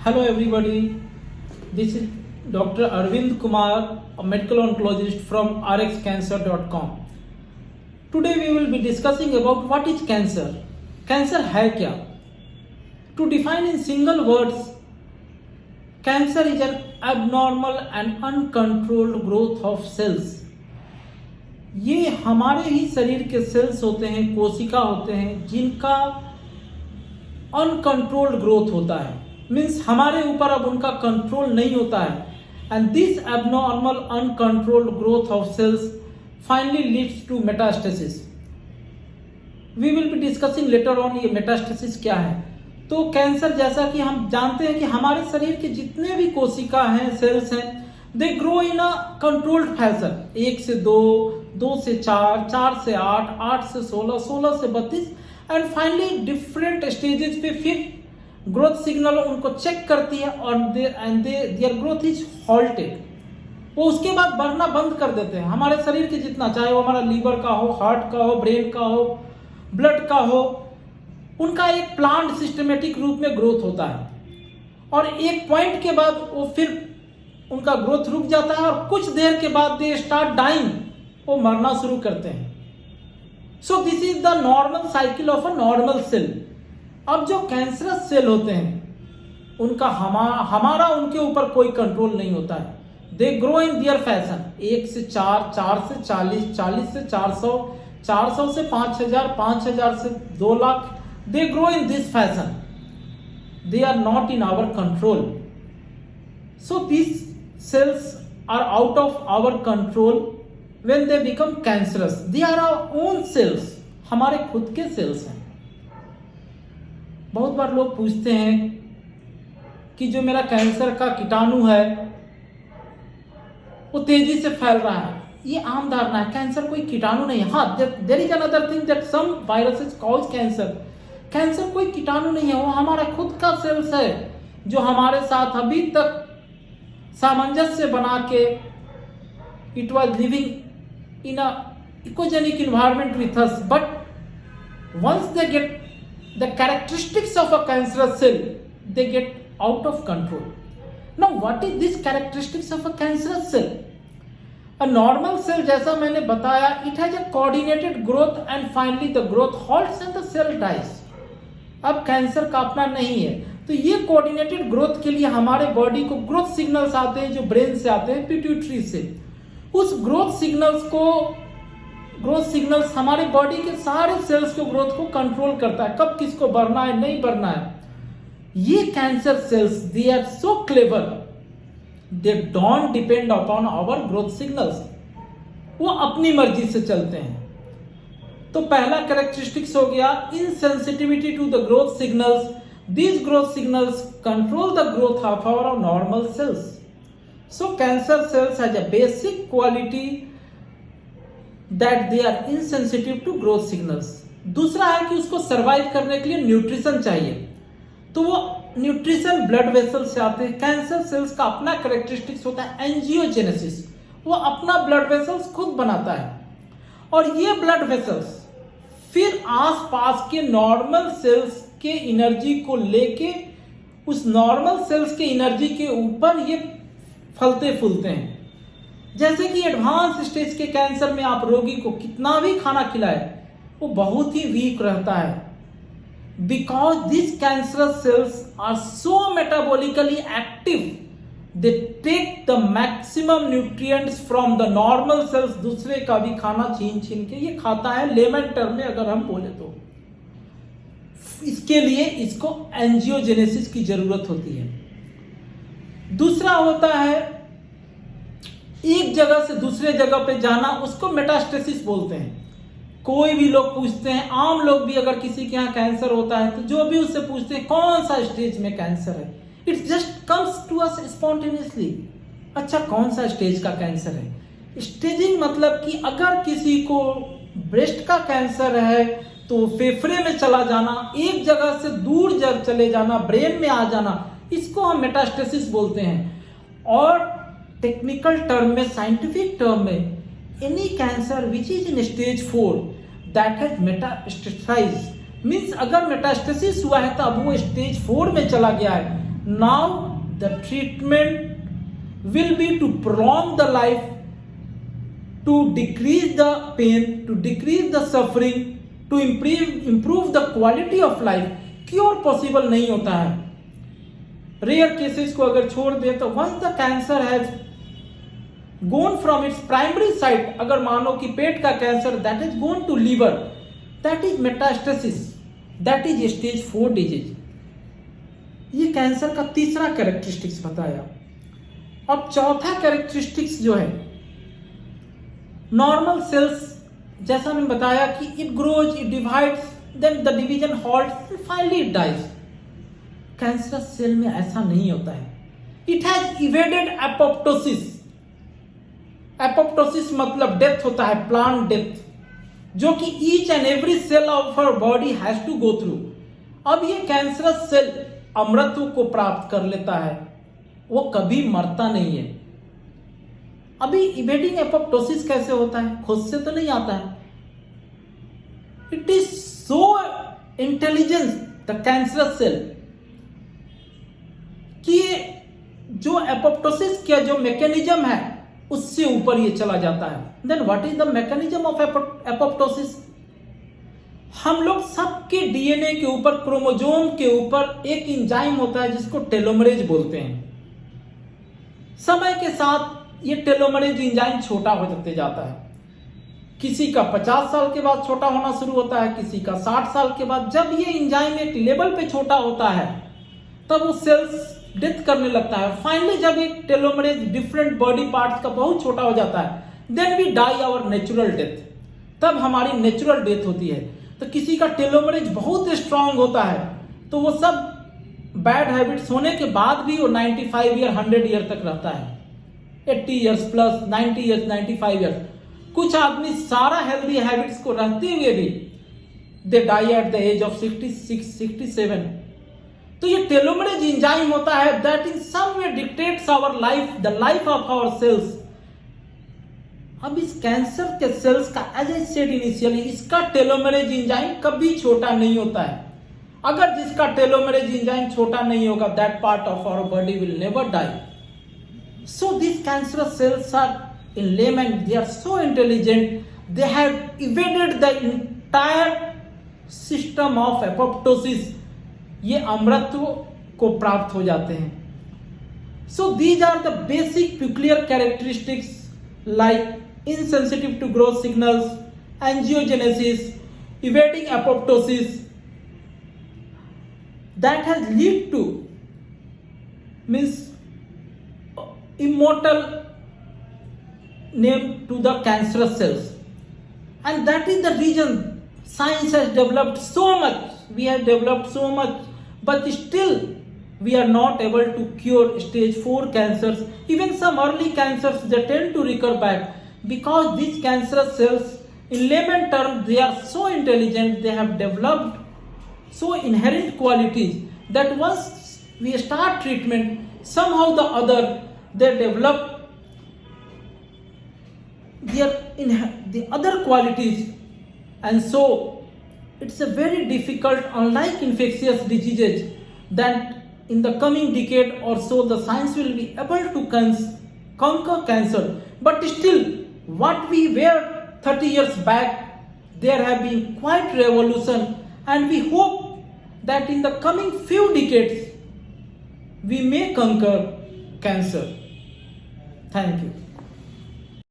Hello everybody, this is Dr. Arvind Kumar, a medical oncologist from rxcancer.com. Today we will be discussing about what is cancer. Cancer है क्या? To define in single words, cancer is an abnormal and uncontrolled growth of cells. ये हमारे ही शरीर के sales होते हैं, कोशिका होते हैं, जिनका अनकंट्रोल्ड ग्रोथ होता है. मीन्स हमारे ऊपर अब उनका कंट्रोल नहीं होता है. And this abnormal uncontrolled growth of cells finally leads to metastasis. We will be discussing later on ये मेटास्टेसिस क्या है. तो कैंसर, जैसा कि हम जानते हैं कि हमारे शरीर के जितने भी कोशिका हैं, सेल्स हैं, दे grow in a controlled fashion. 1 से 2, 2 से 4, 4 से 8, 8 से 16, 16 से 32 एंड फाइनली डिफरेंट स्टेजेस पे फिर ग्रोथ सिग्नल उनको चेक करती है और देयर ग्रोथ इज हॉल्टेड. वो उसके बाद बढ़ना बंद कर देते हैं. हमारे शरीर के जितना, चाहे वो हमारा लीवर का हो, हार्ट का हो, ब्रेन का हो, ब्लड का हो, उनका एक प्लान्ड सिस्टमेटिक रूप में ग्रोथ होता है. और एक पॉइंट के बाद वो फिर उनका ग्रोथ रुक जाता है और कुछ देर के बाद दे स्टार्ट डाइंग, वो मरना शुरू करते हैं. So this is the normal cycle of a normal cell. अब जो कैंसरस सेल होते हैं, उनका हमारा उनके ऊपर कोई कंट्रोल नहीं होता है. दे ग्रो इन दियर फैशन. 1 से 4, 4 से 40, 40 से 400, 400 से 5000, 5000 से 2 lakh. They grow in this fashion. They are not in our control. So this cells are out of our control when they become cancerous. They are our own cells. हमारे खुद के सेल्स हैं. बहुत बार लोग पूछते हैं कि जो मेरा कैंसर का कीटाणु है वो तेजी से फैल रहा है. ये आम धारणा है. कैंसर कोई कीटाणु नहीं है. हाँ, there is another thing that some viruses cause cancer. Cancer कोई कीटाणु नहीं है, वो हमारा खुद का सेल्स है जो हमारे साथ अभी तक सामंजस्य बना के it was living in a ecogenic environment with us. But once they get the characteristics of a cancerous cell, they get out of control. Now what is this characteristics of a cancerous cell? A normal cell, जैसा मैंने बताया, it has a coordinated growth and finally the growth halts and the cell dies. अब cancer का अपना नहीं है, तो ये कोऑर्डिनेटेड ग्रोथ के लिए हमारे बॉडी को ग्रोथ सिग्नल्स आते हैं जो ब्रेन से आते हैं, पिट्यूटरी से. उस ग्रोथ सिग्नल्स हमारे बॉडी के सारे सेल्स के ग्रोथ को कंट्रोल करता है, कब किसको बढ़ना है, नहीं बढ़ना है. ये cancer cells, they are so clever, they don't depend upon our growth signals. वो अपनी मर्जी से चलते हैं. तो पहला कैरेक्टरिस्टिक्स हो गया insensitivity to the growth signals. These growth signals control the growth of our normal cells. So cancer cells has a basic quality that they are insensitive to growth signals. दूसरा है कि उसको सर्वाइव करने के लिए nutrition चाहिए. तो वो न्यूट्रिशन ब्लड वेसल से आते हैं. कैंसर सेल्स का अपना कैरेक्टरिस्टिक्स होता है एंजियोजेनेसिस. वो अपना ब्लड वेसल्स खुद बनाता है और ये ब्लड वेसल्स फिर आसपास के नॉर्मल सेल्स के एनर्जी को लेके उस नॉर्मल सेल्स के एनर्जी के ऊपर ये फलते फूलते हैं. जैसे कि एडवांस स्टेज के कैंसर में आप रोगी को कितना भी खाना खिलाए, वो बहुत ही वीक रहता है. Because this cancerous cells are so metabolically active, they take the maximum nutrients from the normal cells. दूसरे का भी खाना छीन छीन के ये खाता है, लेमन टर्म में अगर हम बोले तो. इसके लिए इसको एंजियोजेनेसिस की जरूरत होती है. दूसरा होता है एक जगह से दूसरे जगह पे जाना, उसको मेटास्टेसिस बोलते हैं. कोई भी लोग पूछते हैं, आम लोग भी अगर किसी के यहाँ कैंसर होता है तो जो भी उससे पूछते हैं कौन सा स्टेज में कैंसर है, it just comes to us spontaneously. अच्छा, कौन सा स्टेज का कैंसर है? स्टेजिंग मतलब कि अगर किसी को ब्रेस्ट का कैंसर है तो फेफड़े में चला जाना, एक जगह से दूर चले जाना, ब्रेन में आ जाना, इसको हम मेटास्टेसिस बोलते हैं. और टेक्निकल टर्म में, साइंटिफिक टर्म में, any cancer which is in stage 4 that has metastasized means अगर मेटास्टेसिस हुआ है तो अब वो स्टेज 4 में चला गया है. Now the treatment will be to prolong the life, to decrease the pain, to decrease the suffering, to improve the quality of life. Cure possible नहीं होता है. रेयर केसेस को अगर छोड़ दे तो once the cancer has gone from its primary site, अगर मानो कि पेट का cancer that is gone to liver, that is metastasis, that is stage 4 disease. ये कैंसर का तीसरा कैरेक्टरिस्टिक्स बताया. अब चौथा कैरेक्टरिस्टिक्स जो है, नॉर्मल सेल्स, जैसा मैंने बताया कि it grows, it divides, then the division halts, finally it dies. Cancerous cell में ऐसा नहीं होता है. It has evaded apoptosis. Apoptosis मतलब डेथ होता है, प्लांट डेथ, जो कि each and every cell of our body has to go through. अब ये कैंसरस सेल अमृतत्व को प्राप्त कर लेता है, वो कभी मरता नहीं है. अभी इवेडिंग एपोप्टोसिस कैसे होता है? खुद से तो नहीं आता है. It is so intelligence the cancerous cell कि जो एपोप्टोसिस का जो मैकेनिज्म है उससे ऊपर ये चला जाता है. Then what is the mechanism of apoptosis? हम लोग सबके डीएनए के ऊपर, क्रोमोसोम के ऊपर एक एंजाइम होता है जिसको टेलोमरेज बोलते हैं. समय के साथ ये टेलोमरेज एंजाइम छोटा हो जाते जाता है. किसी का 50 साल के बाद छोटा होना शुरू होता है, किसी का 60 साल के बाद. जब ये एंजाइम एक लेवल पे छोटा होता है तब वो सेल्स डेथ करने लगता है. फाइनली जब एक टेलोमरेज डिफरेंट बॉडी पार्ट्स का बहुत छोटा हो जाता है, then we die our natural death. तब हमारी नेचुरल डेथ होती है. तो किसी का टेलोमरेज बहुत स्ट्रांग होता है तो वो सब बैड हैबिट्स होने के बाद भी वो 95 ईयर 100 ईयर तक रहता है. 80 ईयर्स प्लस, 90 ईयर्स, 95 ईयर्स. कुछ आदमी सारा हेल्दी हैबिट्स को रहते हुए भी they die at the age of 66, 67. तो ये टेलोमरेज एंजाइम होता है that in some way dictates our life, the life of our cells. अब इस कैंसर के सेल्स का, एज आई सेड इनिशियली, इसका टेलोमरेज एंजाइम कभी छोटा नहीं होता है. अगर जिसका टेलोमरेज एंजाइम छोटा नहीं होगा, that part of our body will never die. So these cancerous cells are, in layman, they are so intelligent, they have evaded the entire system of apoptosis. ये अमृतत्व को प्राप्त हो जाते हैं. So these are the basic peculiar characteristics like insensitive to growth signals, angiogenesis, evading apoptosis, that has lead to means immortal name to the cancerous cells. And that is the reason science has developed so much. We have developed so much, but still we are not able to cure stage 4 cancers. Even some early cancers, they tend to recur back because these cancerous cells, in layman terms, they are so intelligent, they have developed so inherent qualities that once we start treatment, somehow the other they develop the other qualities, and so it's a very difficult, unlike infectious diseases, that in the coming decade or so the science will be able to conquer cancer. But still, what we were 30 years back, there have been quite revolution, and we hope that in the coming few decades we may conquer cancer. Thank you.